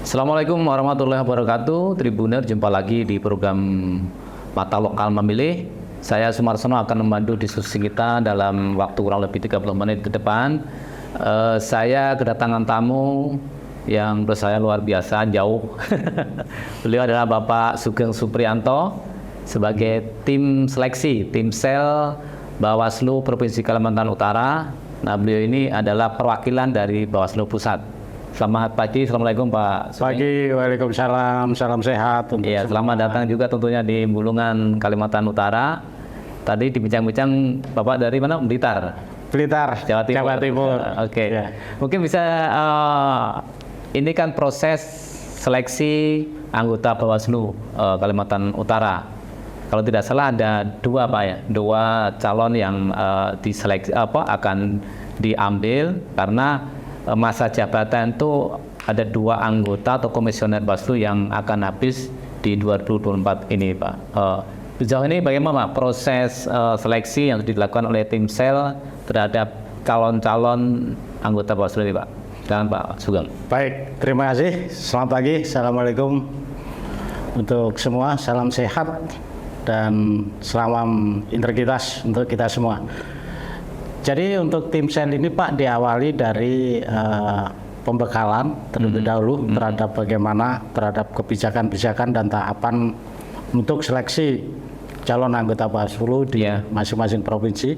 Assalamualaikum warahmatullahi wabarakatuh. Tribuner, jumpa lagi di program Mata Lokal Memilih. Saya Sumarsono akan membantu diskusi kita dalam waktu kurang lebih 30 menit ke depan. Saya kedatangan tamu yang menurut saya luar biasa, jauh. Beliau adalah Bapak Sugeng Supriyanto sebagai tim seleksi, tim sel Bawaslu Provinsi Kalimantan Utara. Nah, beliau ini adalah perwakilan dari Bawaslu Pusat. Selamat pagi, Assalamualaikum Pak Sugeng. Pagi, waalaikumsalam, salam sehat. Iya, selamat datang juga tentunya di Bulungan, Kalimantan Utara. Tadi dibincang-bincang Bapak dari mana? Blitar, Blitar, Jawa Timur. Oke. Ya. Mungkin bisa ini kan proses seleksi anggota Bawaslu Kalimantan Utara. Kalau tidak salah ada dua Pak ya, dua calon yang diseleksi akan diambil karena masa jabatan itu ada dua anggota atau komisioner Bawaslu yang akan habis di 2024 ini Pak. Sejauh ini bagaimana proses seleksi yang dilakukan oleh tim sel terhadap calon-calon anggota Bawaslu ini Pak? Jangan Pak Sugeng. Baik, terima kasih. Selamat pagi, assalamualaikum untuk semua, salam sehat dan salam integritas untuk kita semua. Jadi untuk tim sel ini Pak diawali dari pembekalan terlebih dahulu terhadap bagaimana terhadap kebijakan-kebijakan dan tahapan untuk seleksi calon anggota Bawaslu di masing-masing provinsi.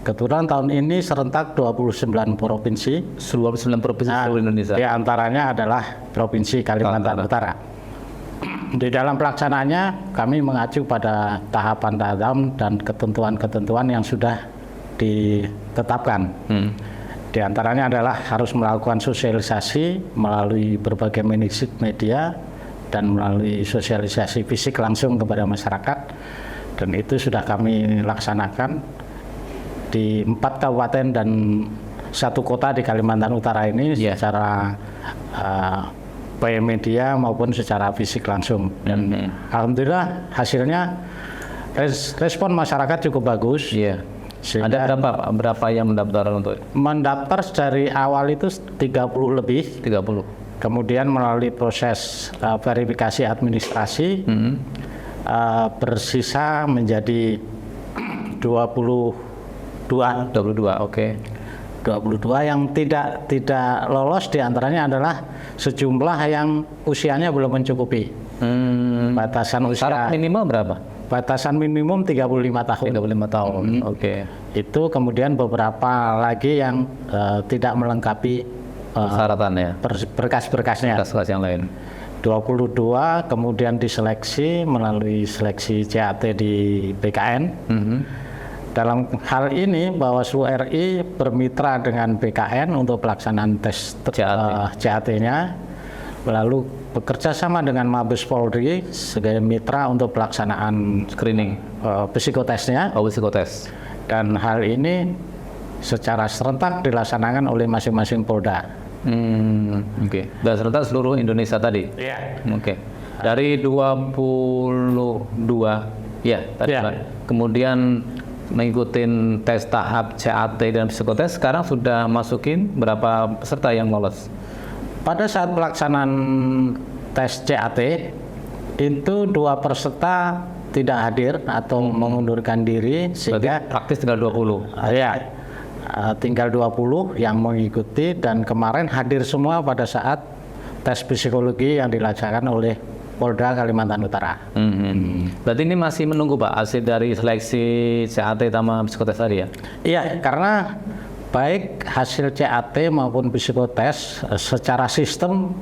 Kebetulan tahun ini serentak 29 provinsi. 29 provinsi seluruh Indonesia. Di antaranya adalah Provinsi Kalimantan Utara. Di dalam pelaksanaannya kami mengacu pada tahapan-tahapan dan ketentuan-ketentuan yang sudah ditetapkan. Di antaranya adalah harus melakukan sosialisasi melalui berbagai media dan melalui sosialisasi fisik langsung kepada masyarakat, dan itu sudah kami laksanakan di 4 kabupaten dan 1 kota di Kalimantan Utara ini secara baik media maupun secara fisik langsung, dan alhamdulillah hasilnya respon masyarakat cukup bagus. Ada berapa yang mendaftar untuk? Mendaftar dari awal itu 30 lebih. 30. Kemudian melalui proses verifikasi administrasi bersisa menjadi 22. 22, oke. 22 yang tidak lolos diantaranya adalah sejumlah yang usianya belum mencukupi. Batasan usia. Syarat minimal berapa? Batasan minimum 35 tahun. 35 tahun. Oke. Itu kemudian beberapa lagi yang tidak melengkapi persyaratan ya. Berkas-berkasnya. Berkas yang lain. 22 kemudian diseleksi melalui seleksi CAT di BKN. Dalam hal ini Bawaslu RI bermitra dengan BKN untuk pelaksanaan tes CAT-nya, lalu bekerja sama dengan Mabes Polri sebagai mitra untuk pelaksanaan screening psikotesnya. Psikotes. Dan hal ini secara serentak dilaksanakan oleh masing-masing Polda. Oke. Dan serentak seluruh Indonesia tadi. Oke. Dari 22 tadi. Kemudian mengikuti tes tahap CAT dan psikotes, sekarang sudah masukin berapa peserta yang lolos? Pada saat pelaksanaan tes CAT itu 2 peserta tidak hadir atau mengundurkan diri, sehingga praktis tinggal 20. Tinggal 20 yang mengikuti, dan kemarin hadir semua pada saat tes psikologi yang dilaksanakan oleh Polda Kalimantan Utara. Berarti ini masih menunggu Pak hasil dari seleksi CAT sama psikotes tadi ya? Iya, karena baik hasil CAT maupun psikotes secara sistem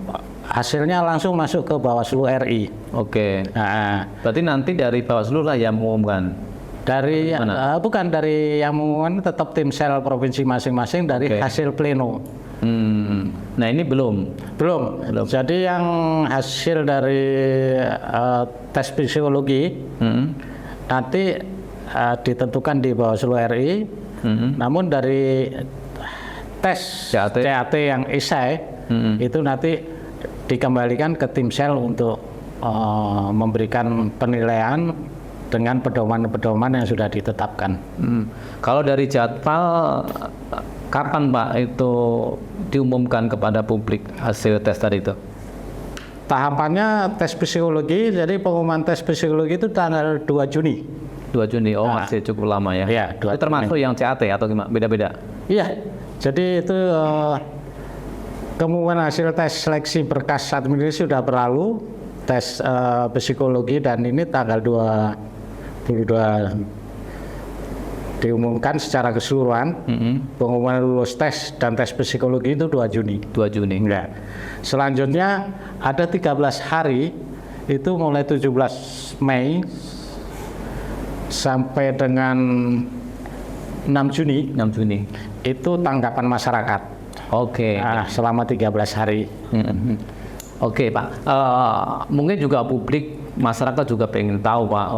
hasilnya langsung masuk ke Bawaslu RI. Oke. Nah, berarti nanti dari Bawaslu lah yang mengumumkan. Dari bukan dari yang mengumumkan, tetap tim sel provinsi masing-masing dari hasil pleno. Nah ini belum. Jadi yang hasil dari tes psikologi nanti ditentukan di Bawaslu RI. Namun dari tes CAT yang esai itu nanti dikembalikan ke tim sel untuk memberikan penilaian dengan pedoman-pedoman yang sudah ditetapkan. Kalau dari jadwal, kapan Pak itu diumumkan kepada publik hasil tes tadi itu? Tahapannya tes psikologi, jadi pengumuman tes psikologi itu tanggal 2 Juni. 2 Juni, oh Nah. masih cukup lama ya. Iya, 2 Itu termasuk yang CAT atau gimana? Beda-beda? Iya, jadi itu kemudian hasil tes seleksi berkas administrasi sudah berlalu, tes psikologi, dan ini tanggal 22 diumumkan secara keseluruhan. Pengumuman lulus tes dan tes psikologi itu 2 Juni. 2 Juni. Ya. Selanjutnya ada 13 hari, itu mulai 17 Mei sampai dengan 6 Juni 6 Juni. itu tanggapan masyarakat. Oke. Selama 13 hari. Oke Pak, mungkin juga publik, masyarakat juga pengen tahu Pak,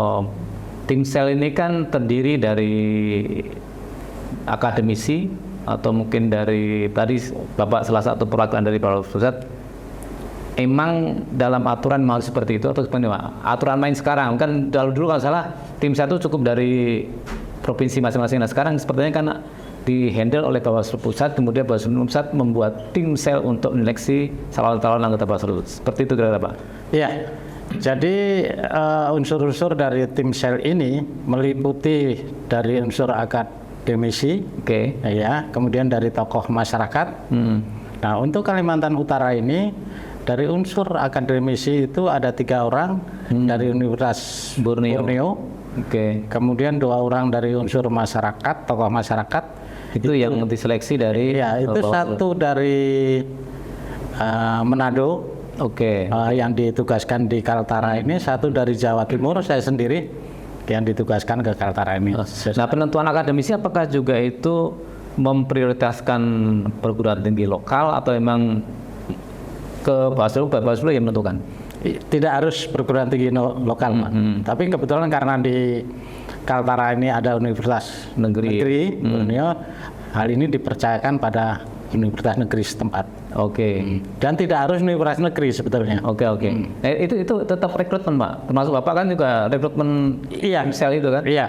Timsel ini kan terdiri dari akademisi atau mungkin dari tadi Bapak salah satu perwakilan dari Bawaslu Pusat. Emang dalam aturan mau seperti itu atau seperti apa? Aturan main sekarang kan dulu kalau salah Timsel itu cukup dari provinsi masing-masing. Nah sekarang sepertinya kan di-handle oleh Bawaslu Pusat, kemudian Bawaslu Pusat membuat Timsel untuk menyeleksi calon-calon anggota Bawaslu. Seperti itu kira-kira Pak? Iya. Jadi unsur-unsur dari Timsel ini meliputi dari unsur akademisi, ya, kemudian dari tokoh masyarakat. Nah, untuk Kalimantan Utara ini dari unsur akademisi itu ada 3 orang dari Universitas Borneo. Kemudian 2 orang dari unsur masyarakat, tokoh masyarakat. Itu yang diseleksi dari. Ya, itu satu dari Manado. Yang ditugaskan di Kaltara ini, satu dari Jawa Timur, saya sendiri yang ditugaskan ke Kaltara ini. Nah, penentuan akademisi apakah juga itu memprioritaskan perguruan tinggi lokal atau memang ke Bawaslu yang menentukan? Tidak harus perguruan tinggi lokal, Pak. Tapi kebetulan karena di Kaltara ini ada Universitas Negeri Borneo, hal ini dipercayakan pada Universitas Negeri setempat. Dan tidak harus Universitas Negeri sebetulnya. Itu tetap rekrutmen Pak. Termasuk Bapak kan juga rekrutmen Timsel itu kan? Iya.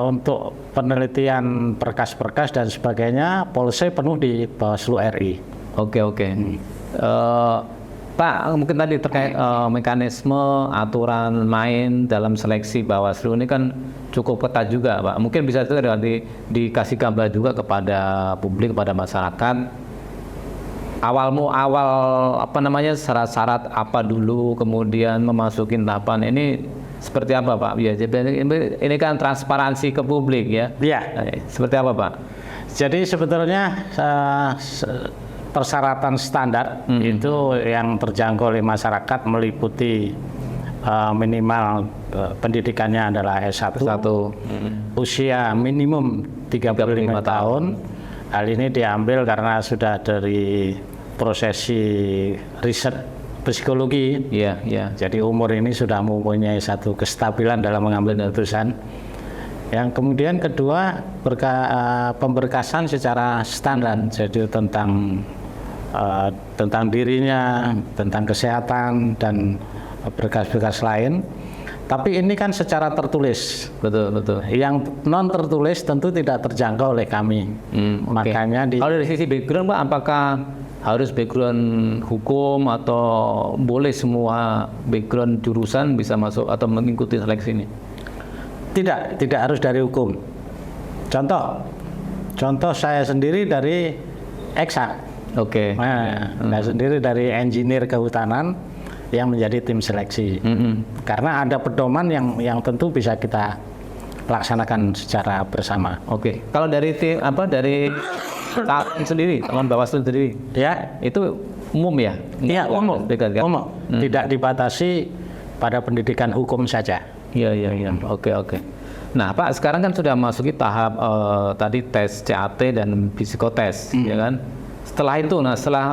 Untuk penelitian berkas-berkas dan sebagainya, polisi penuh di Bawaslu RI. Pak, mungkin tadi terkait mekanisme aturan main dalam seleksi Bawaslu ini kan cukup ketat juga, Pak. Mungkin bisa itu dikasih gambar juga kepada publik, kepada masyarakat. Awal syarat-syarat apa dulu, kemudian memasukin tahapan ini seperti apa, Pak? Ya, ini kan transparansi ke publik ya. Iya. Seperti apa, Pak? Jadi sebetulnya persyaratan standar itu yang terjangkau oleh masyarakat meliputi minimal pendidikannya adalah S1. Usia minimum 35 tahun. Hal ini diambil karena sudah dari prosesi riset psikologi. Jadi umur ini sudah mempunyai satu kestabilan dalam mengambil keputusan. Yang kemudian kedua, pemberkasan secara standar, jadi tentang dirinya, tentang kesehatan dan berkas-berkas lain. Tapi ini kan secara tertulis. Betul. Yang non tertulis tentu tidak terjangkau oleh kami. Makanya kalau dari sisi background, Pak, apakah harus background hukum atau boleh semua background jurusan bisa masuk atau mengikuti seleksi ini? Tidak harus dari hukum. Contoh saya sendiri dari eksak. Saya sendiri dari engineer kehutanan yang menjadi tim seleksi. Karena ada pedoman yang tentu bisa kita laksanakan secara bersama. Kalau dari tim dari calon sendiri, calon Bawaslu sendiri, ya itu umum ya? Iya, umum. Tidak dibatasi pada pendidikan hukum saja. Iya. Oke. Nah, Pak, sekarang kan sudah masuki tahap tadi tes CAT dan psikotes, ya kan? Setelah itu, setelah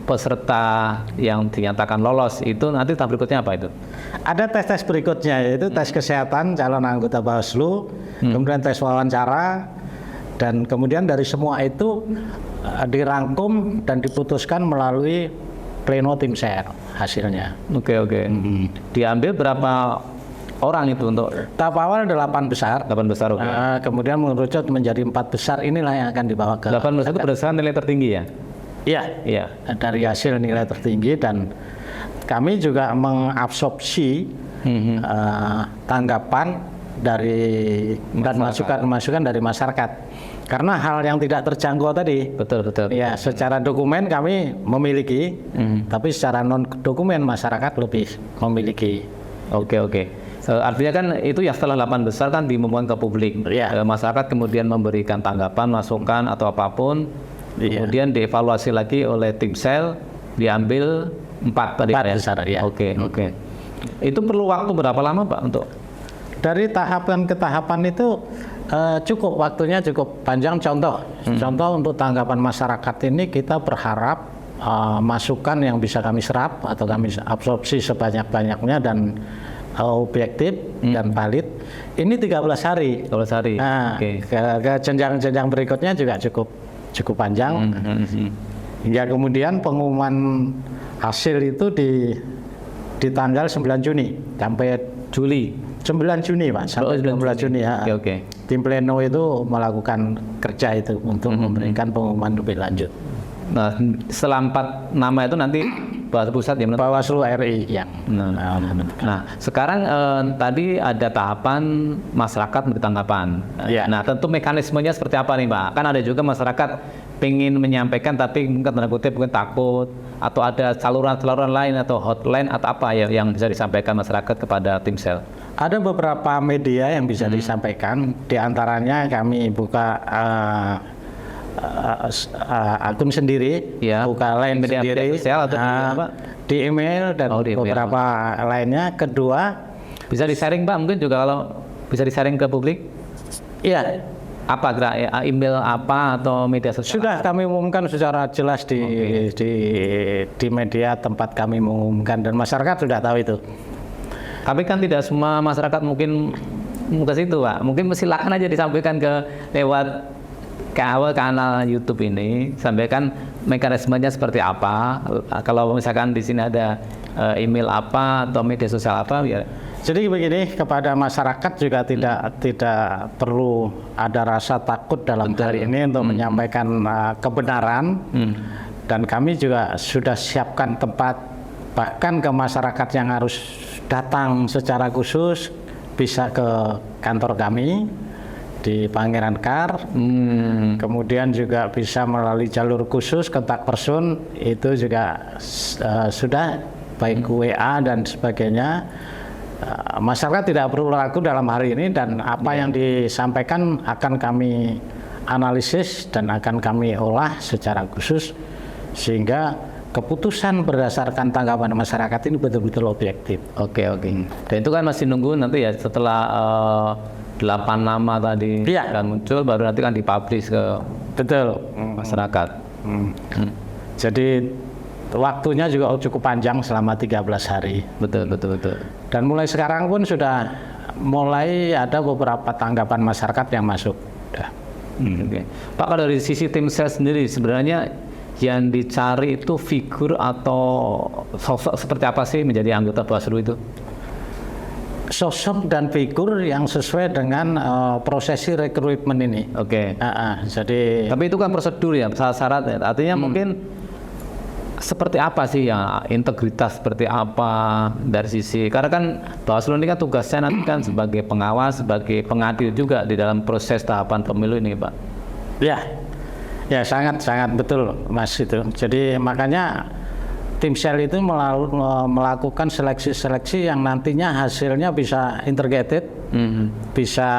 peserta yang dinyatakan lolos itu nanti tahap berikutnya apa itu? Ada tes berikutnya, yaitu tes kesehatan calon anggota Bawaslu, kemudian tes wawancara, dan kemudian dari semua itu dirangkum dan diputuskan melalui pleno Timsel hasilnya. Diambil berapa orang itu untuk tahap awal 8 besar. 8 besar. Kemudian mengerucut menjadi 4 besar, inilah yang akan dibawa ke 8 besar itu berdasarkan nilai tertinggi ya? Iya, Iya. dari hasil nilai tertinggi, dan kami juga mengabsorpsi tanggapan dari dan masukan-masukan dari masyarakat. Karena hal yang tidak terjangkau tadi, Betul. ya secara dokumen kami memiliki, tapi secara non dokumen masyarakat lebih memiliki. Oke. Artinya kan itu ya setelah 8 besar kan diumumkan ke publik. Iya. Masyarakat kemudian memberikan tanggapan, masukan atau apapun. Iya. Kemudian dievaluasi lagi oleh tim sel, diambil 4 tadi 4 Pak, ya? besar, ya. Oke. Itu perlu waktu berapa lama Pak untuk? Dari tahapan ke tahapan itu cukup waktunya cukup panjang. Contoh untuk tanggapan masyarakat ini kita berharap masukan yang bisa kami serap atau kami absorpsi sebanyak-banyaknya dan objektif dan valid ini 13 hari. 12 hari. Nah, Oke. ke jenjang-jenjang berikutnya juga cukup panjang. Hingga kemudian pengumuman hasil itu di tanggal 9 Juni sampai Juli. 9 Juni Pak, sampai 19 Juni ya. Oke. Tim pleno itu melakukan kerja itu untuk memberikan pengumuman lebih lanjut. Nah, setelah 4 nama itu nanti Bawaslu Pusat yang menentukan. Bawaslu RI yang menentukan. Nah, sekarang tadi ada tahapan masyarakat memberi tanggapan. Iya. Nah, tentu mekanismenya seperti apa nih, Pak? Kan ada juga masyarakat pengen menyampaikan tapi mungkin tanda kutip mungkin takut, atau ada saluran-saluran lain atau hotline atau apa ya yang bisa disampaikan masyarakat kepada tim sel? Ada beberapa media yang bisa disampaikan, di antaranya kami buka akun sendiri, Ya. buka line Media sendiri, sosial atau di apa? di email dan Oh, di email. beberapa lainnya. Kedua, Bisa di-sharing Pak, mungkin juga kalau bisa di-sharing ke publik? ya Apa email apa atau media sosial? sudah kami umumkan secara jelas di media tempat kami mengumumkan, dan masyarakat sudah tahu itu. Tapi kan tidak semua masyarakat mungkin ke situ, Pak. Mungkin silakan aja disampaikan lewat kanal YouTube ini, sampaikan mekanismenya seperti apa. Kalau misalkan di sini ada email apa atau media sosial apa, ya. Jadi begini, kepada masyarakat juga tidak perlu ada rasa takut dalam hal ini untuk menyampaikan kebenaran. Dan kami juga sudah siapkan tempat, bahkan ke masyarakat yang harus datang secara khusus bisa ke kantor kami di Pangeran Kar. Kemudian juga bisa melalui jalur khusus kontak person, itu juga sudah baik WA dan sebagainya. Masyarakat tidak perlu ragu dalam hari ini, dan apa yang disampaikan akan kami analisis dan akan kami olah secara khusus sehingga keputusan berdasarkan tanggapan masyarakat ini betul-betul objektif. Oke. Dan itu kan masih nunggu nanti ya setelah 8 nama tadi Iya. kan muncul, baru nanti kan dipublish ke Betul. masyarakat. Jadi waktunya juga cukup panjang selama 13 hari. Betul. Dan mulai sekarang pun sudah mulai ada beberapa tanggapan masyarakat yang masuk. Oke. Pak, kalau dari sisi tim sel sendiri sebenarnya yang dicari itu figur atau sosok seperti apa sih menjadi anggota Bawaslu itu? Sosok dan figur yang sesuai dengan prosesi rekrutmen ini. Oke. Jadi Tapi itu kan prosedur ya, syarat ya. Artinya mungkin seperti apa sih ya, integritas seperti apa dari sisi, karena kan Bawaslu ini kan tugasnya nanti kan sebagai pengawas, sebagai pengadil juga di dalam proses tahapan pemilu ini, Pak. ya sangat betul Mas itu. Jadi makanya tim sel itu melakukan seleksi-seleksi yang nantinya hasilnya bisa integrated, bisa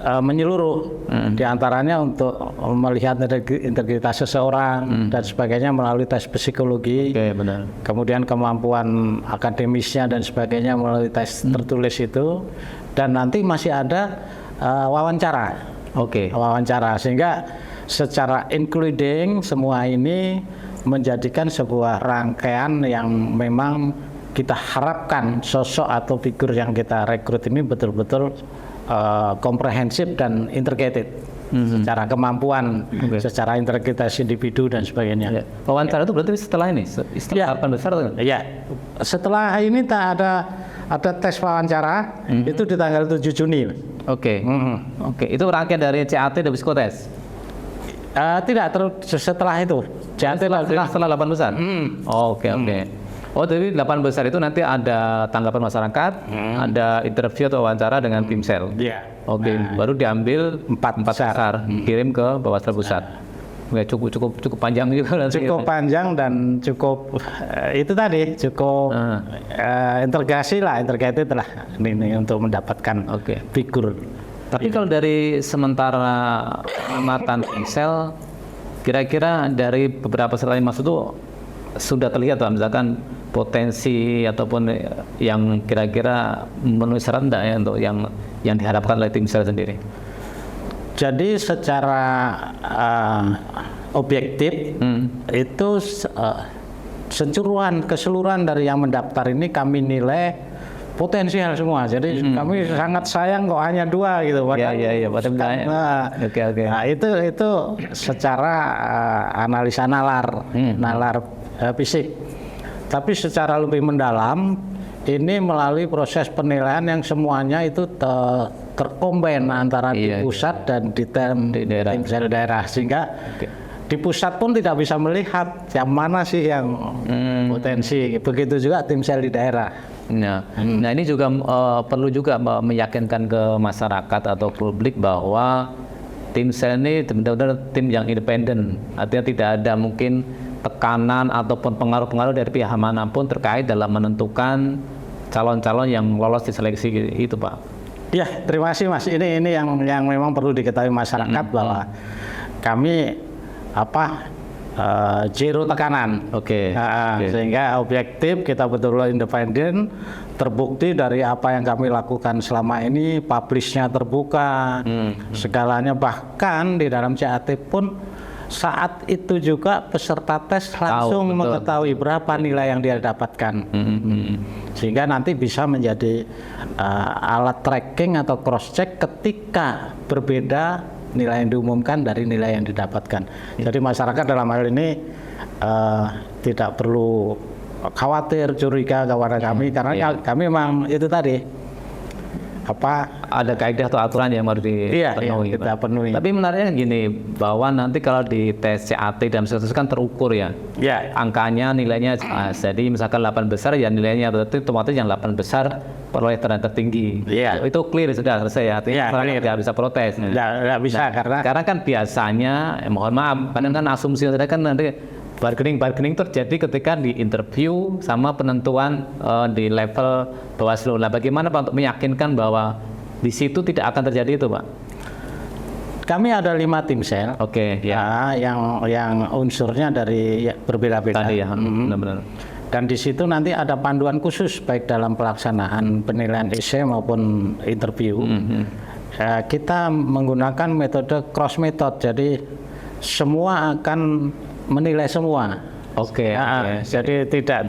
menyeluruh, diantaranya untuk melihat integritas seseorang dan sebagainya melalui tes psikologi. Oke, benar. Kemudian kemampuan akademisnya dan sebagainya melalui tes tertulis itu, dan nanti masih ada wawancara. Oke. Wawancara, sehingga secara including semua ini menjadikan sebuah rangkaian yang memang kita harapkan sosok atau figur yang kita rekrut ini betul-betul komprehensif dan integrated secara kemampuan, secara integritas individu dan sebagainya. Ya. Wawancara itu berarti setelah ini, setelah tahapan besar atau? Ya, setelah ini tak ada tes wawancara itu di tanggal 7 Juni. Oke. Oke, itu rangkaian dari CAT dan psikotes. Setelah itu. Setelah 8 besar? Oh, oke. Oh, jadi 8 besar itu nanti ada tanggapan masyarakat, ada interview atau wawancara dengan tim sel. Iya. Oke, baru diambil 4 besar, kirim ke Bawaslu Pusat. Oke, cukup panjang juga nanti. Cukup panjang dan cukup itu tadi cukup integrated lah ini untuk mendapatkan figur. Tapi kalau dari sementara pengamatan tim sel, kira-kira dari beberapa sel yang masuk itu sudah terlihat lah, misalkan potensi ataupun yang kira-kira memenuhi syarat enggak ya untuk yang diharapkan oleh tim sel sendiri? Jadi secara objektif itu keseluruhan dari yang mendaftar ini kami nilai potensial semua. Jadi kami sangat sayang kok hanya 2 gitu. Iya. Oke. Nah, itu secara analisa nalar fisik. Tapi secara lebih mendalam ini melalui proses penilaian yang semuanya itu terkombin antara di pusat dan di tim sel daerah, sehingga di pusat pun tidak bisa melihat yang mana sih yang potensi. Begitu juga tim sel di daerah. Nah ini juga perlu juga meyakinkan ke masyarakat atau publik bahwa tim sel ini benar-benar tim yang independen. Artinya tidak ada mungkin tekanan ataupun pengaruh-pengaruh dari pihak manapun terkait dalam menentukan calon-calon yang lolos di seleksi itu, Pak. Ya, terima kasih Mas. Ini yang memang perlu diketahui masyarakat bahwa kami zero tekanan. Sehingga objektif, kita betul-betul independen, terbukti dari apa yang kami lakukan selama ini, publishnya terbuka, segalanya, bahkan di dalam CAT pun saat itu juga peserta tes langsung mengetahui berapa nilai yang dia dapatkan, sehingga nanti bisa menjadi alat tracking atau cross check ketika berbeda nilai yang diumumkan dari nilai yang didapatkan. Jadi masyarakat dalam hal ini tidak perlu khawatir, curiga kepada kami, karena kami memang itu tadi ada kaidah atau aturan yang harus dipenuhi. Kita penuhi. Tapi menariknya gini, bahwa nanti kalau di tes CAT dan seterusnya kan terukur ya. Angkanya, nilainya jadi misalkan 8 besar ya nilainya berarti otomatis yang 8 besar peroleh terang tertinggi. Itu clear sudah selesai ya. Artinya tidak bisa protes. Tidak bisa karena kan biasanya mohon maaf, kadang kan asumsi saya kan nanti bargaining terjadi ketika di interview sama penentuan di level Bawaslu. Nah, bagaimana Pak untuk meyakinkan bahwa di situ tidak akan terjadi itu, Pak? Kami ada 5 tim sel. Yang unsurnya dari berbeda-beda. Tadi ya, benar-benar. Dan di situ nanti ada panduan khusus baik dalam pelaksanaan penilaian essay maupun interview. Kita menggunakan metode cross method. Jadi semua akan menilai semua. Jadi tidak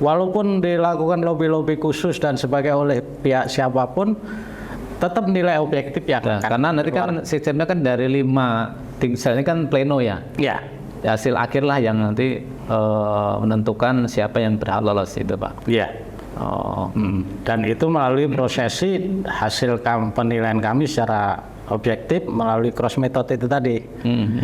walaupun dilakukan lobby khusus dan sebagainya oleh pihak siapapun, tetap nilai objektif ya. Karena nanti kan sistemnya kan dari 5 tim sel ini kan pleno ya. Hasil akhir lah yang nanti menentukan siapa yang berhak lolos itu, Pak. Dan itu melalui prosesi hasil penilaian kami secara objektif melalui cross method itu tadi,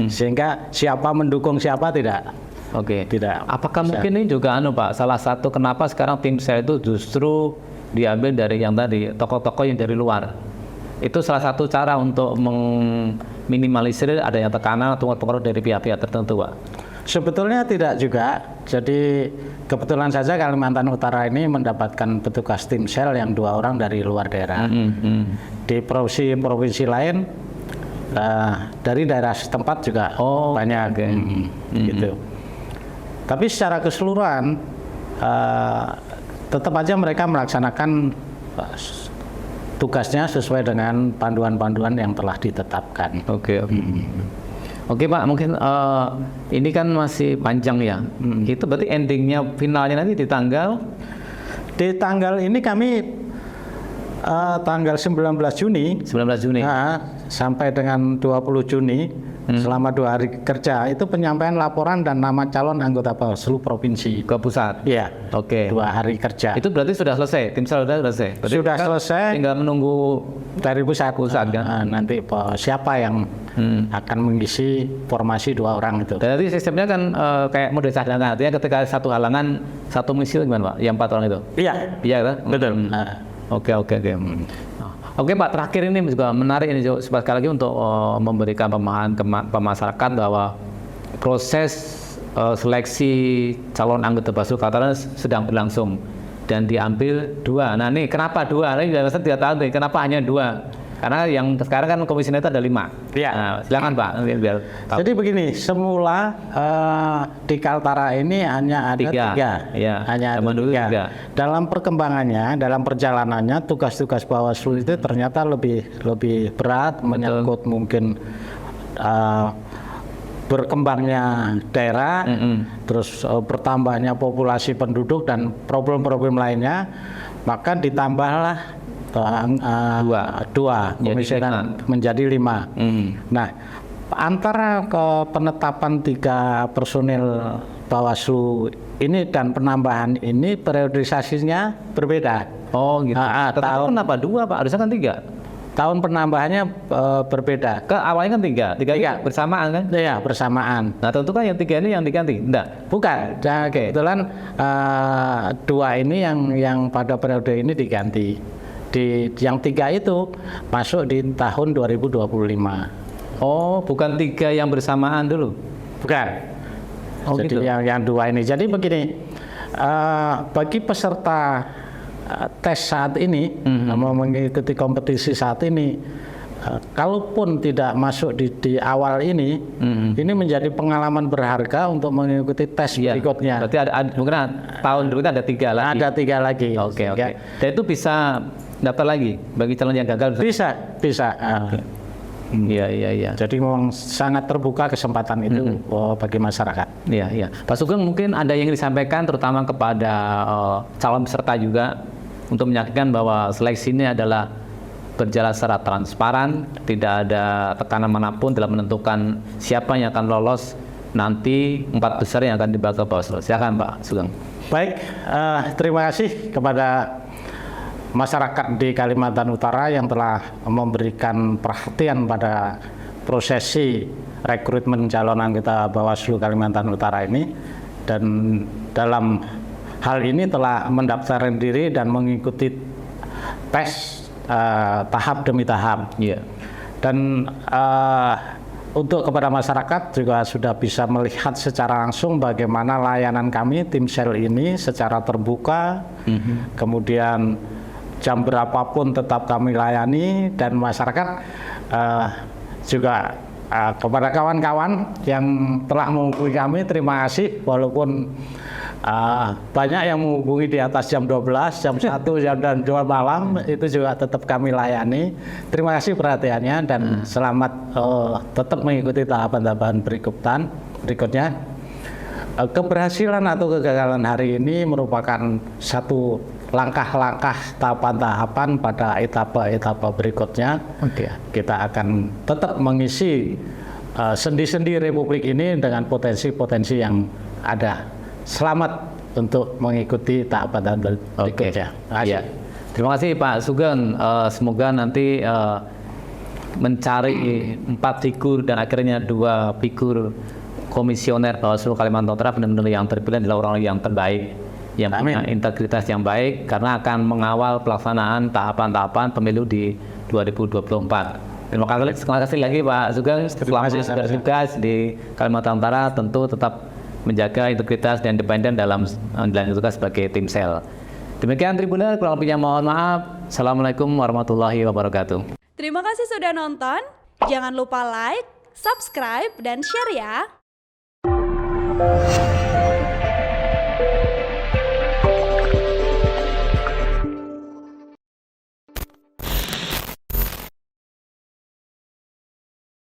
sehingga siapa mendukung siapa tidak. Tidak. Apakah mungkin ini juga Pak, salah satu kenapa sekarang tim sel itu justru diambil dari yang tadi tokoh-tokoh yang dari luar? Itu salah satu cara untuk meminimalisir adanya tekanan atau pengaruh dari pihak-pihak tertentu, Pak. Sebetulnya tidak juga. Jadi kebetulan saja Kalimantan Utara ini mendapatkan petugas tim sel yang 2 orang dari luar daerah. Di provinsi lain dari daerah setempat juga banyak. Gitu. Tapi secara keseluruhan tetap aja mereka melaksanakan tugasnya sesuai dengan panduan-panduan yang telah ditetapkan. Oke Pak, mungkin ini kan masih panjang ya. Itu berarti endingnya, finalnya nanti di tanggal ini kami tanggal 19 Juni. Sampai dengan 20 Juni selama 2 hari kerja itu penyampaian laporan dan nama calon anggota Bawaslu provinsi. Ke pusat. Iya, Oke. 2 hari kerja. Itu berarti sudah selesai, tim sel sudah selesai. Berarti Sudah kan selesai. Tinggal menunggu Dari pusat kan? nanti siapa yang akan mengisi formasi 2 orang itu. Dan nanti sistemnya kan kayak model cadangan. Artinya ketika satu halangan satu misi gimana Pak? Yang 4 orang itu? Iya, Iya kan? betul. Oke. Oke Pak, terakhir ini juga menarik ini sekali lagi untuk memberikan pemahaman ke masyarakat bahwa proses seleksi calon anggota Bawaslu Kaltara sedang berlangsung dan diambil 2. Nah ini kenapa 2? Ini saya tidak tahu nih, kenapa hanya 2? Karena yang sekarang kan komisioner itu ada 5. Iya. Nah, silakan Pak, biar tahu. Jadi begini, semula di Kaltara ini hanya ada 3. Iya. Hanya ada Zaman dulu 3. 3. Dalam perkembangannya, dalam perjalanannya, tugas-tugas Bawaslu itu ternyata lebih berat, menyangkut mungkin berkembangnya daerah, terus bertambahnya populasi penduduk dan problem-problem lainnya, maka ditambahlah 2 komisioner menjadi 5. Nah, antara penetapan 3 personil Bawaslu ini dan penambahan ini periodisasinya berbeda. Oh gitu. Tahun kenapa 2 Pak? Harusnya kan 3. Tahun penambahannya berbeda. Ke awalnya kan 3 bersamaan kan? Iya, bersamaan. Nah tentu kan yang 3 ini yang diganti? Enggak. Bukan. Nah, kebetulan 2 ini yang pada periode ini diganti. Yang 3 itu masuk di tahun 2025. Oh, bukan 3 yang bersamaan dulu? Bukan. Oh, jadi gitu. yang 2 ini. Jadi begini, bagi peserta tes saat ini, mau mengikuti kompetisi saat ini, kalaupun tidak masuk di awal ini, ini menjadi pengalaman berharga untuk mengikuti tes berikutnya. Berarti mungkin tahun berikutnya ada 3 lagi. Ada 3 lagi. Oke. Dan itu bisa daftar lagi bagi calon yang gagal? Bisa. Iya. Jadi memang sangat terbuka kesempatan itu bagi masyarakat. Iya. Pak Sugeng, mungkin ada yang disampaikan terutama kepada calon peserta juga untuk meyakinkan bahwa seleksi ini adalah berjalan secara transparan, tidak ada tekanan manapun dalam menentukan siapa yang akan lolos nanti 4 besar yang akan dibawa ke Bawaslu. Silakan Pak Sugeng. Baik, terima kasih kepada masyarakat di Kalimantan Utara yang telah memberikan perhatian pada prosesi rekrutmen calon anggota Bawaslu Kalimantan Utara ini, dan dalam hal ini telah mendaftarkan diri dan mengikuti tes tahap demi tahap. Dan untuk kepada masyarakat juga sudah bisa melihat secara langsung bagaimana layanan kami tim sel ini secara terbuka, kemudian jam berapapun tetap kami layani, dan masyarakat juga kepada kawan-kawan yang telah menghubungi kami, terima kasih, walaupun banyak yang menghubungi di atas jam 12, jam 1, dan 2 malam, itu juga tetap kami layani. Terima kasih perhatiannya dan selamat tetap mengikuti tahapan-tahapan berikutnya. Keberhasilan atau kegagalan hari ini merupakan satu langkah-langkah tahapan-tahapan pada etapa-etapa berikutnya. Kita akan tetap mengisi sendi-sendi Republik ini dengan potensi-potensi yang ada. Selamat untuk mengikuti tahapan berikutnya. Terima kasih Pak Sugeng. Semoga nanti mencari 4 figur dan akhirnya 2 figur komisioner Bawaslu Kalimantan Utara benar-benar yang terpilih adalah orang yang terbaik, yang punya integritas yang baik, karena akan mengawal pelaksanaan tahapan-tahapan pemilu di 2024. Terima kasih lagi Pak Sugeng. Selamat bertugas di Kalimantan Utara, tentu tetap menjaga integritas dan independen dalam menjalani tugas sebagai tim sel. Demikian Tribunal, kurang lebihnya mohon maaf. Assalamualaikum warahmatullahi wabarakatuh. Terima kasih sudah nonton. Jangan lupa like, subscribe, dan share ya.